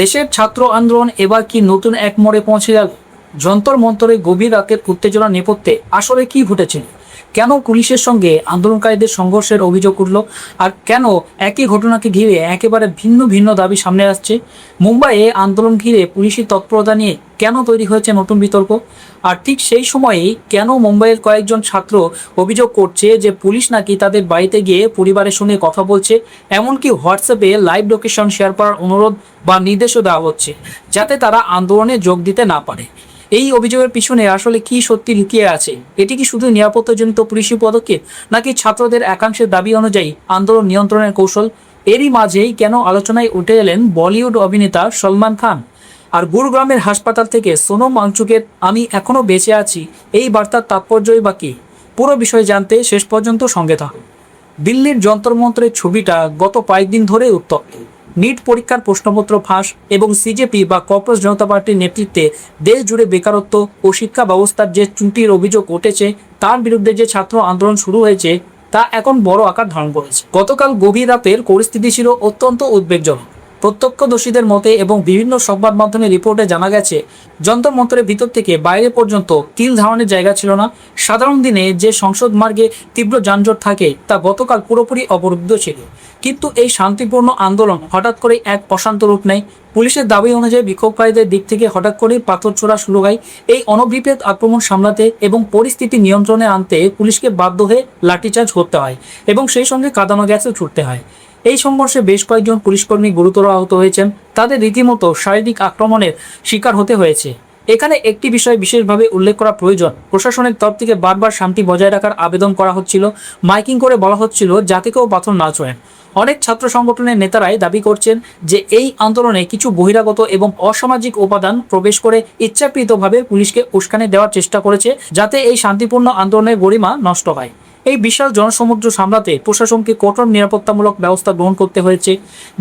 দেশের ছাত্র আন্দোলন এবার কি নতুন এক মোড়ে পৌঁছে গেল? যন্তর মন্তরে গভীর রাতের উত্তেজনা নেপথ্যে আসলে কি ঘটেছিল? কেন পুলিশের সঙ্গে আন্দোলনকারীদের সংঘর্ষের অভিযোগ উঠল? আর কেন একই ঘটনাকে ঘিরে একেবারে ভিন্ন ভিন্ন দাবি সামনে আসছে? মুম্বাইয়ে আন্দোলন ঘিরে পুলিশি তৎপরতা নিয়ে কেন তৈরি হয়েছে নতুন বিতর্ক? আর ঠিক সেই সময়েই কেন মুম্বাইয়ের কয়েকজন ছাত্র অভিযোগ করছে যে পুলিশ নাকি তাদের বাড়িতে গিয়ে পরিবারের সঙ্গে কথা বলছে, এমনকি হোয়াটসঅ্যাপে লাইভ লোকেশন শেয়ার করার অনুরোধ বা নির্দেশও দেওয়া হচ্ছে যাতে তারা আন্দোলনে যোগ দিতে না পারে? এই অভিযোগের পিছনে আসলে কি সত্যি লুকিয়ে আছে? এটি কি শুধু নিরাপত্তাজনিত পুলিশি পদক্ষেপ, নাকি ছাত্রদের একাংশের দাবি অনুযায়ী আন্দোলন নিয়ন্ত্রণের কৌশল? এরই মাঝেই কেন আলোচনায় উঠে এলেন বলিউড অভিনেতা সলমান খান? আর গুরুগ্রামের হাসপাতাল থেকে সোনম ওয়াংচুকের "আমি এখনো বেঁচে আছি" এই বার্তার তাৎপর্যই বা কী? পুরো বিষয় জানতে শেষ পর্যন্ত সঙ্গে থাকুন। দিল্লির যন্তর মন্ত্রের ছবিটা গত কয়েকদিন ধরে উত্তপ্ত। নিট পরীক্ষার প্রশ্নপত্র ফাঁস এবং সিজেপি বা কর্পোরেট জনতা পার্টির নেতৃত্বে দেশ জুড়ে বেকারত্ব ও শিক্ষা ব্যবস্থার যে ত্রুটির অভিযোগ উঠেছে, তার বিরুদ্ধে যে ছাত্র আন্দোলন শুরু হয়েছে তা এখন বড় আকার ধারণ করেছে। গতকাল গভীর রাতের পরিস্থিতি ছিল অত্যন্ত উদ্বেগজনক। প্রত্যক্ষদর্শীদের মতে এবং বিভিন্ন সংবাদ মাধ্যমের রিপোর্টে জানা গেছে, যন্তর মন্তরের ভিতর থেকে বাইরে পর্যন্ত তিল ধারণের জায়গা ছিল না। সাধারণ দিনে যে সংসদ মার্গে তীব্র যানজট থাকে তা গতকাল পুরোপুরি অবরুদ্ধ ছিল। কিন্তু এই শান্তিপূর্ণ আন্দোলন হঠাৎ করে এক অশান্ত রূপ নেয়। পুলিশের দাবি অনুযায়ী বিক্ষোভকারীদের দিক থেকে হঠাৎ করেই পাথর ছোড়া শুরু হয়। এই অনভিপ্রেত আক্রমণ সামলাতে এবং পরিস্থিতি নিয়ন্ত্রণে আনতে পুলিশকে বাধ্য হয়ে লাঠিচার্জ করতে হয় এবং সেই সঙ্গে কাঁদানো গ্যাসও ছুটতে হয়। এই সংঘর্ষে বেশ কয়েকজন পুলিশকর্মী গুরুতর আহত হয়েছেন। তাদের রীতিমতো শারীরিক আক্রমণের শিকার হতে হয়েছে। এখানে একটি বিষয় বিশেষভাবে উল্লেখ করা প্রয়োজন। প্রশাসনের তরফ থেকে বারবার শান্তি বজায় রাখার আবেদন করা হচ্ছিল, মাইকিং করে বলা হচ্ছিল যাতে কেউ পাথর না ছোঁড়েন। অনেক ছাত্র সংগঠনের নেতারাই দাবি করছেন যে এই আন্দোলনে কিছু বহিরাগত এবং অসামাজিক উপাদান প্রবেশ করে ইচ্ছাকৃতভাবে পুলিশকে উস্কানি দেওয়ার চেষ্টা করেছে, যাতে এই শান্তিপূর্ণ আন্দোলনের গরিমা নষ্ট হয়। এই বিশাল জনসমুদ্র সামলাতে প্রশাসনকে কঠোর নিরাপত্তামূলক ব্যবস্থা গ্রহণ করতে হয়েছে।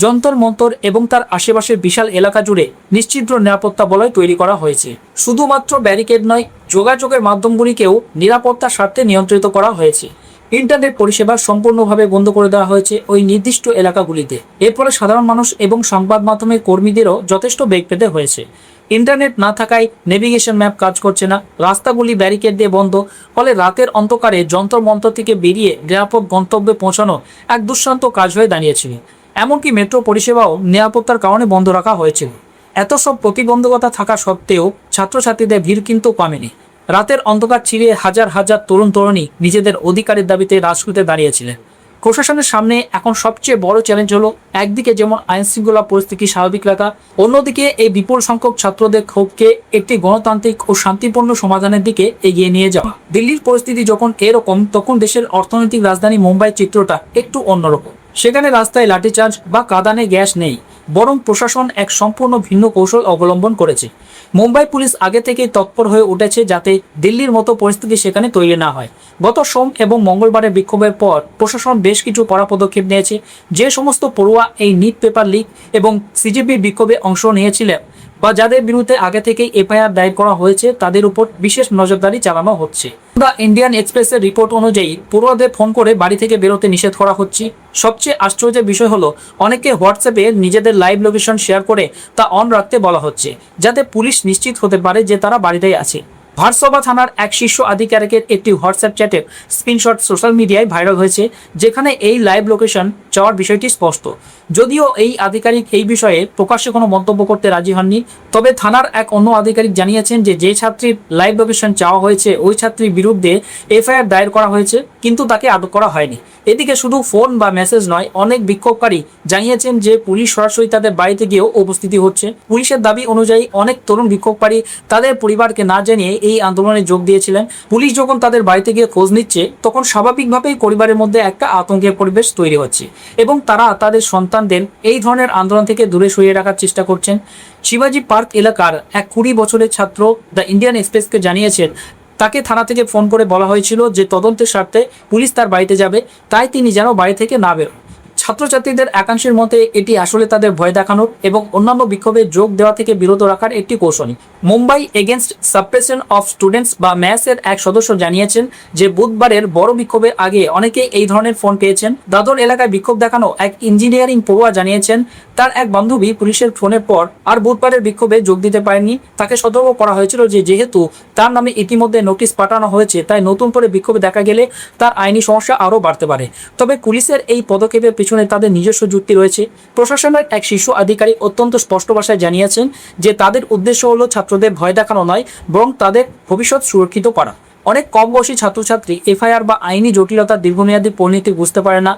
যন্তর মন্তর এবং তার আশেপাশের বিশাল এলাকা জুড়ে নিশ্চিদ্র নিরাপত্তা বলয় তৈরি করা হয়েছে। শুধুমাত্র ব্যারিকেড নয়, যোগাযোগের মাধ্যমগুলিকেও নিরাপত্তার স্বার্থে নিয়ন্ত্রিত করা হয়েছে। ইন্টারনেট পরিষেবা সম্পূর্ণভাবে বন্ধ করে দেওয়া হয়েছে ওই নির্দিষ্ট এলাকাগুলিতে। এর ফলে সাধারণ মানুষ এবং সংবাদ মাধ্যমের কর্মীদেরও যথেষ্ট বেগ পেতে হয়েছে। ইন্টারনেট না থাকায় নেভিগেশন ম্যাপ কাজ করছে না, রাস্তাগুলি ব্যারিকেড দিয়ে বন্ধ। ফলে রাতের অন্ধকারে যন্তর মন্তর থেকে বেরিয়ে নিরাপদ গন্তব্যে পৌঁছানো এক দুঃসান্ত কাজ হয়ে দাঁড়িয়েছিল। এমনকি মেট্রো পরিষেবাও নিরাপত্তার কারণে বন্ধ রাখা হয়েছিল। এত সব প্রতিবন্ধকতা থাকা সত্ত্বেও ছাত্রছাত্রীদের ভিড় কিন্তু কমেনি। রাতের অন্ধকার ছিঁড়ে হাজার হাজার তরুণ তরুণী নিজেদের অধিকারের দাবিতে রাজপথে দাঁড়িয়েছিলেন। প্রশাসনের সামনে এখন সবচেয়ে বড় চ্যালেঞ্জ হলো একদিকে যেমন আইন শৃঙ্খলা পরিস্থিতি স্বাভাবিক রাখা, অন্যদিকে এই বিপুল সংখ্যক ছাত্রদের ক্ষোভকে একটি গণতান্ত্রিক ও শান্তিপূর্ণ সমাধানের দিকে এগিয়ে নিয়ে যাওয়া। দিল্লির পরিস্থিতি যখন এরকম, তখন দেশের অর্থনৈতিক রাজধানী মুম্বাইয়ের চিত্রটা একটু অন্যরকম। সেখানে রাস্তায় লাঠিচার্জ বা কাঁদানে গ্যাস নেই, বরং প্রশাসন এক সম্পূর্ণ ভিন্ন কৌশল অবলম্বন করেছে। মুম্বাই পুলিশ আগে থেকেই তৎপর হয়ে উঠেছে যাতে দিল্লির মতো পরিস্থিতি সেখানে তৈরি না হয়। গত সোম এবং মঙ্গলবারের বিক্ষোভের পর প্রশাসন বেশ কিছু কড়া পদক্ষেপ নিয়েছে। যে সমস্ত পড়ুয়া এই নিট পেপার লিক এবং সিজেপির বিক্ষোভে অংশ নিয়েছিলেন বা যাদের বিরুদ্ধে আগে থেকেই এফআইআর দায়ের করা হয়েছে, তাদের উপর বিশেষ নজরদারি চালানো হচ্ছে। দ্য ইন্ডিয়ান এক্সপ্রেসের রিপোর্ট অনুযায়ী পড়ুয়াদের ফোন করে বাড়ি থেকে বেরোতে নিষেধ করা হচ্ছে। সবচেয়ে আশ্চর্যের বিষয় হলো, অনেকে হোয়াটসঅ্যাপে নিজেদের লাইভ লোকেশন শেয়ার করে তা অন রাখতে বলা হচ্ছে, যাতে পুলিশ নিশ্চিত হতে পারে যে তারা বাড়িতেই আছে। ভারসোভা থানার এক শীর্ষ আধিকারিকের একটি হোয়াটসঅ্যাপ চ্যাটের স্ক্রিনশট সোশ্যাল মিডিয়ায় ভাইরাল হয়েছে, যেখানে এই লাইভ লোকেশন চাওয়ার বিষয়টি স্পষ্ট। যদিও এই আধিকারিক এই বিষয়ে প্রকাশ্যে কোনো মন্তব্য করতে রাজি হননি, তবে থানার এক অন্য আধিকারিক জানিয়েছেন যে ছাত্রীর লাইভ লোকেশন চাওয়া হয়েছে ওই ছাত্রীর বিরুদ্ধে এফআইআর দায়ের করা হয়েছে, কিন্তু তাকে আটক করা হয়নি। এদিকে শুধু ফোন বা মেসেজ নয়, অনেক বিক্ষোভকারী জানিয়েছেন যে পুলিশ সরাসরি তাদের বাড়িতে গিয়েও উপস্থিতি হচ্ছে। পুলিশের দাবি অনুযায়ী অনেক তরুণ বিক্ষোভকারী তাদের পরিবারকে না জানিয়ে এই আন্দোলনে যোগ দিয়েছিলেন। পুলিশ যখন তাদের বাড়িতে গিয়ে খোঁজ নিচ্ছে, তখন স্বাভাবিকভাবেই পরিবারের মধ্যে একটা আতঙ্কের পরিবেশ তৈরি হচ্ছে এবং তারা তাদের সন্তানদের এই ধরনের আন্দোলন থেকে দূরে সরিয়ে রাখার চেষ্টা করছেন। শিবাজি পার্ক এলাকার এক 20 বছরের ছাত্র দ্য ইন্ডিয়ান এক্সপ্রেসকে জানিয়েছেন তাকে থানা থেকে ফোন করে বলা হয়েছিল যে তদন্তের স্বার্থে পুলিশ তার বাড়িতে যাবে, তাই তিনি যেন বাড়ি থেকে না বেরোন। ছাত্রছাত্রীদের একাংশের মতে এটি আসলে তাদের ভয় দেখানোর এবং অন্যান্য বিক্ষোভে যোগ দেওয়া থেকে বিরত রাখার একটি কৌশল। Mumbai against suppression of students বা ম্যাসের এক সদস্য জানিয়েছেন যে বুধবারের বড় বিক্ষোভের আগে অনেকেই এই ধরনের ফোন পেয়েছেন। দাদর এলাকায় বিক্ষোভ দেখানো এক ইঞ্জিনিয়ারিং পড়ুয়া জানিয়েছেন তার এক বান্ধবী পুলিশের ফোনের পর আর বুধবারের বিক্ষোভে যোগ দিতে পারেননি। তাকে সতর্ক করা হয়েছিল যে যেহেতু তার নামে ইতিমধ্যে নোটিশ পাঠানো হয়েছে তাই নতুন করে বিক্ষোভে দেখা গেলে তার আইনি সমস্যা আরও বাড়তে পারে। তবে পুলিশের এই পদক্ষেপের পিছনে তাদের নিজস্ব যুক্তি রয়েছে। প্রশাসনের এক শীর্ষ আধিকারিক অত্যন্ত স্পষ্ট ভাষায় জানিয়েছেন যে তাদের উদ্দেশ্য হলো ছাত্রদের ভয় দেখানো নয়, বরং তাদের ভবিষ্যৎ সুরক্ষিত করা। অনেক কম বয়সী ছাত্রছাত্রী এফআইআর বা আইনি জটিলতার দীর্ঘমেয়াদী পরিণতি বুঝতে পারে না।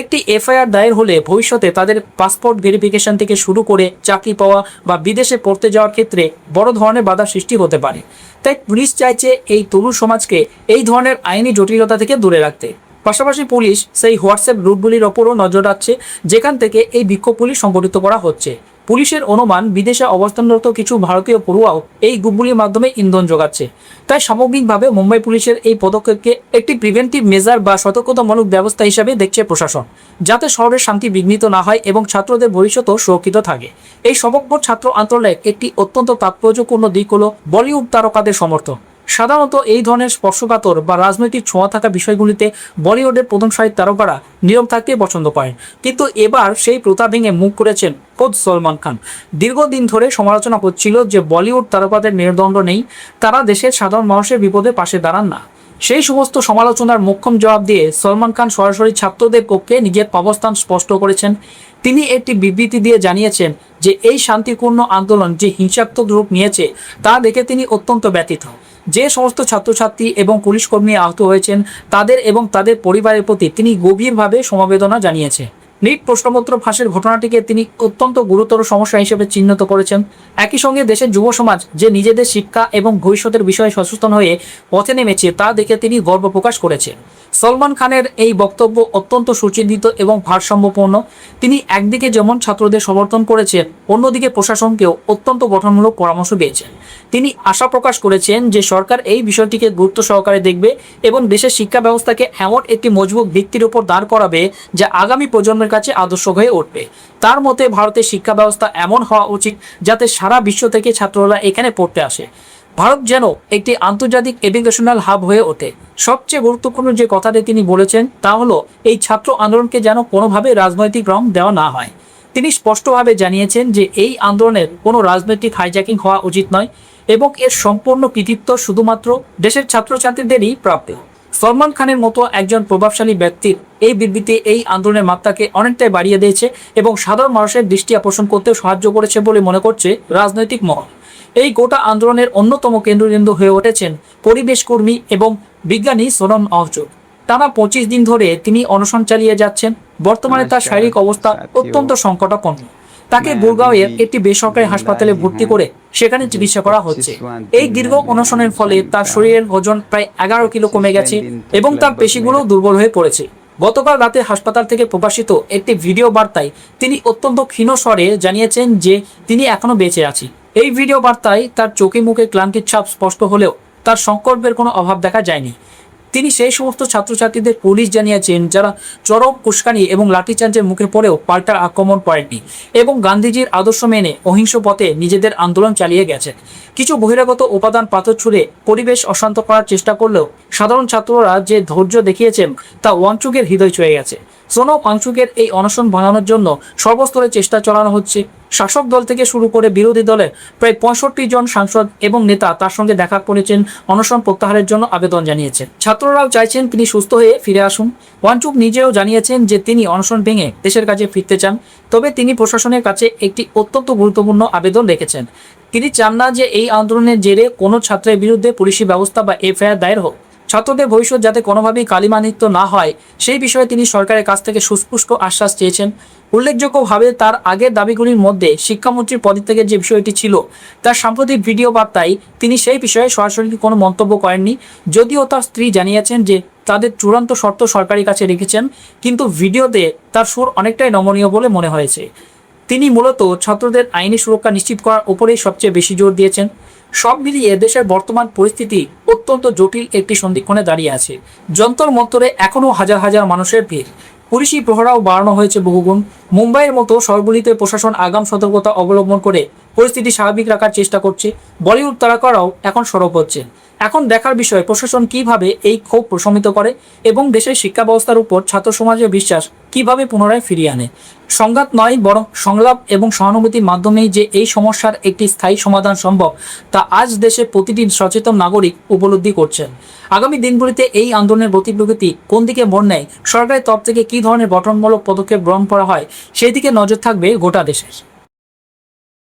একটি এফআইআর দায়ের হলে ভবিষ্যতে তাদের পাসপোর্ট ভেরিফিকেশন থেকে শুরু করে চাকরি পাওয়া বা বিদেশে পড়তে যাওয়ার ক্ষেত্রে বড় ধরনের বাধা সৃষ্টি হতে পারে। তাই পুলিশ চাইছে এই তরুণ সমাজকে এই ধরনের আইনি জটিলতা থেকে দূরে রাখতে। পাশাপাশি পুলিশ সেই হোয়াটসঅ্যাপ গ্রুপগুলির ওপরও নজর রাখছে যেখান থেকে এই বিক্ষোভগুলি সংগঠিত করা হচ্ছে। পুলিশের অনুমান বিদেশে অবস্থানরত কিছু ভারতীয় পড়ুয়াও এই গ্রুপগুলির মাধ্যমে ইন্ধন যোগাচ্ছে। তাই সামগ্রিকভাবে মুম্বাই পুলিশের এই পদক্ষেপকে একটি প্রিভেন্টিভ মেজার বা সতর্কতামূলক ব্যবস্থা হিসাবে দেখছে প্রশাসন, যাতে শহরের শান্তি বিঘ্নিত না হয় এবং ছাত্রদের ভবিষ্যৎও সুরক্ষিত থাকে। এই সমগ্র ছাত্র আন্দোলনের একটি অত্যন্ত তাৎপর্যপূর্ণ দিক হল বলিউড তারকাদের সমর্থন। সাধারণত এই ধরনের স্পর্শকাতর বা রাজনৈতিক ছোঁয়া থাকা বিষয়গুলিতে বলিউডের প্রথম সারির তারকারা নীরব থাকতে পছন্দ করেন, কিন্তু এবার সেই প্রথা ভেঙে মুখ করেছেন খোদ সলমান খান। দীর্ঘদিন ধরে সমালোচনা হচ্ছিল যে বলিউড তারকাদের মেরুদণ্ড নেই, তারা দেশের সাধারণ মানুষের বিপদে পাশে দাঁড়ান না। সেই সমস্ত সমালোচনার মোক্ষম জবাব দিয়ে সলমান খান সরাসরি ছাত্রদের পক্ষে নিজের অবস্থান স্পষ্ট করেছেন। তিনি একটি বিবৃতি দিয়ে জানিয়েছেন যে এই শান্তিপূর্ণ আন্দোলন যে হিংসাত্মক রূপ নিয়েছে তা দেখে তিনি অত্যন্ত ব্যথিত। যে সমস্ত ছাত্রছাত্রী এবং পুলিশ কর্মী আহত হয়েছেন তাদের এবং তাদের পরিবারের প্রতি তিনি গভীরভাবে সমবেদনা জানিয়েছেন। নিট প্রশ্নপত্র ফাঁসের ঘটনাটিকে তিনি অত্যন্ত গুরুতর সমস্যা হিসেবে চিহ্নিত করেছেন। একই সঙ্গে দেশের যুব সমাজ যে নিজেদের শিক্ষা এবং ভবিষ্যতের বিষয়ে সচেতন হয়ে পথে নেমেছে তা দেখে তিনি গর্ব প্রকাশ করেছেন। সলমান খানের এই বক্তব্য অত্যন্ত সুচিন্তিত এবং ভারসাম্যপূর্ণ। তিনি একদিকে যেমন ছাত্রদের সমর্থন করেছেন, অন্যদিকে প্রশাসনকেও অত্যন্ত গঠনমূলক পরামর্শ দিয়েছেন। তিনি আশা প্রকাশ করেছেন যে সরকার এই বিষয়টিকে গুরুত্ব সহকারে দেখবে এবং দেশের শিক্ষা ব্যবস্থাকে এমন একটি মজবুত ভিত্তির উপর দাঁড় করাবে যা আগামী প্রজন্মের কাছে আদর্শ হয়ে উঠবে। তার মতে ভারতের শিক্ষা ব্যবস্থা এমন হওয়া উচিত যাতে সারা বিশ্ব থেকে ছাত্ররা এখানে পড়তে আসে। ভারত যেন একটি আন্তর্জাতিক এডুকেশনাল হাব হয়ে ওঠে। সবচেয়ে গুরুত্বপূর্ণ যে কথাটি তিনি বলেছেন তা হলো এই ছাত্র আন্দোলনকে যেন কোনোভাবে রাজনৈতিক রং দেওয়া না হয়। তিনি স্পষ্টভাবে জানিয়েছেন যে এই আন্দোলনের কোনো রাজনৈতিক হাইজ্যাকিং হওয়া উচিত নয় এবং এর সম্পূর্ণ কৃতিত্ব শুধুমাত্র দেশের ছাত্রছাত্রীদেরই প্রাপ্য। সলমান খানের মতো একজন প্রভাবশালী ব্যক্তির এই বিবৃতি এই আন্দোলনের মাত্রাকে অনেকটাই বাড়িয়ে দিয়েছে এবং সাধারণ মানুষের দৃষ্টি আকর্ষণ করতে সাহায্য করেছে বলে মনে করছে রাজনৈতিক মহল। এই গোটা আন্দোলনের অন্যতম কেন্দ্রবিন্দু হয়ে উঠেছেন পরিবেশ কর্মী এবং বিজ্ঞানী সোনম ওয়াংচুক। টানা 25 দিন ধরে তিনি অনশন চালিয়ে যাচ্ছেন। বর্তমানে তার শারীরিক অবস্থা অত্যন্ত সংকটাপন্ন। তাকে গুরগাঁওয়ের একটি বেসরকারি হাসপাতালে ভর্তি করে সেখানে চিকিৎসা করা হচ্ছে। এই দীর্ঘ অনশনের ফলে তার শরীরের ওজন প্রায় 11 কিলো কমে গেছে এবং তার পেশিগুলো দুর্বল হয়ে পড়েছে। গতকাল রাতে হাসপাতাল থেকে প্রকাশিত একটি ভিডিও বার্তায় তিনি অত্যন্ত ক্ষীণ স্বরে জানিয়েছেন যে তিনি এখনো বেঁচে আছেন। এই ভিডিও বার্তায় তার চোখে মুখে ক্লান্তির ছাপ স্পষ্ট হলেও তার সংকল্পের কোনো অভাব দেখা যায়নি। তিনি সেই সমস্ত ছাত্রছাত্রীদের পুলিশ জানিয়েছেন যারা চরম উস্কানি এবং লাঠিচার্জের মুখে পড়েও পাল্টা আক্রমণ করেননি এবং গান্ধীজির আদর্শ মেনে অহিংস পথে নিজেদের আন্দোলন চালিয়ে গেছেন। কিছু বহিরাগত উপাদান পাথর ছুঁড়ে পরিবেশ অশান্ত করার চেষ্টা করলেও সাধারণ ছাত্ররা যে ধৈর্য দেখিয়েছেন তা ওয়াংচুকের হৃদয় ছুঁয়ে গেছে। সোনম ওয়াংচুকের এই অনশন ভাঙানোর জন্য সর্বস্তরে চেষ্টা চালানো হচ্ছে। শাসক দল থেকে শুরু করে বিরোধী দলের প্রায় 65 জন সাংসদ এবং নেতা তার সঙ্গে দেখা করেছেন, অনশন প্রত্যাহারের জন্য আবেদন জানিয়েছেন। ছাত্ররাও চাইছেন তিনি সুস্থ হয়ে ফিরে আসুন। ওয়াংচুক নিজেও জানিয়েছেন যে তিনি অনশন ভেঙে দেশের কাছে ফিরতে চান, তবে তিনি প্রশাসনের কাছে একটি অত্যন্ত গুরুত্বপূর্ণ আবেদন রেখেছেন। তিনি চান না যে এই আন্দোলনের জেরে কোনো ছাত্রের বিরুদ্ধে পুলিশি ব্যবস্থা বা এফআইআর দায়ের হোক। ছাত্রদের ভবিষ্যৎ যাতে কোনোভাবেই কালিমালিপ্ত না হয় সেই বিষয়ে তিনি সরকারের কাছ থেকে সুস্পষ্ট আশ্বাস চেয়েছেন। উল্লেখযোগ্যভাবে তার আগের দাবিগুলির মধ্যে শিক্ষামন্ত্রীর পদত্যাগের যে বিষয়টি ছিল, তার সাম্প্রতিক ভিডিও বার্তায় তিনি সেই বিষয়ে সরাসরি কোনো মন্তব্য করেননি। যদিও তার স্ত্রী জানিয়েছেন যে তাদের চূড়ান্ত শর্ত সরকারের কাছে রেখেছেন, কিন্তু ভিডিওতে তার সুর অনেকটাই নমনীয় বলে মনে হয়েছে। তিনি মূলত ছাত্রদের আইনি সুরক্ষা নিশ্চিত করার উপরেই সবচেয়ে বেশি জোর দিয়েছেন। সব মিলিয়ে দেশের বর্তমান পরিস্থিতি অত্যন্ত জটিল একটি সন্ধিক্ষণে দাঁড়িয়ে আছে। যন্তর মন্তরে এখনও হাজার হাজার মানুষের ভিড়। পুলিশি প্রহরাও বাড়ানো হয়েছে বহুগুণ। মুম্বাইয়ের মতো শহরগুলিতে প্রশাসন আগাম সতর্কতা অবলম্বন করে পরিস্থিতি স্বাভাবিক রাখার চেষ্টা করছে। বলিউড তারকারাও এখন সরব হচ্ছে। এখন দেখার বিষয় প্রশাসন কিভাবে এই ক্ষোভ প্রশমিত করে এবং দেশের শিক্ষা ব্যবস্থার উপর ছাত্র সমাজের বিশ্বাস কিভাবে পুনরায় ফিরিয়ে আনে। সংঘাত নয়, বরং সংলাপ এবং সহানুভূতির মাধ্যমেই যে এই সমস্যার একটি স্থায়ী সমাধান সম্ভব, তা আজ দেশের প্রতিটি সচেতন নাগরিক উপলব্ধি করছেন। আগামী দিনগুলিতে এই আন্দোলনের গতি কোন দিকে মোড় নেয়, সরকারের তরফ থেকে কী ধরনের গঠনমূলক পদক্ষেপ গ্রহণ করা হয়, সেই দিকে নজর থাকবে গোটা দেশের।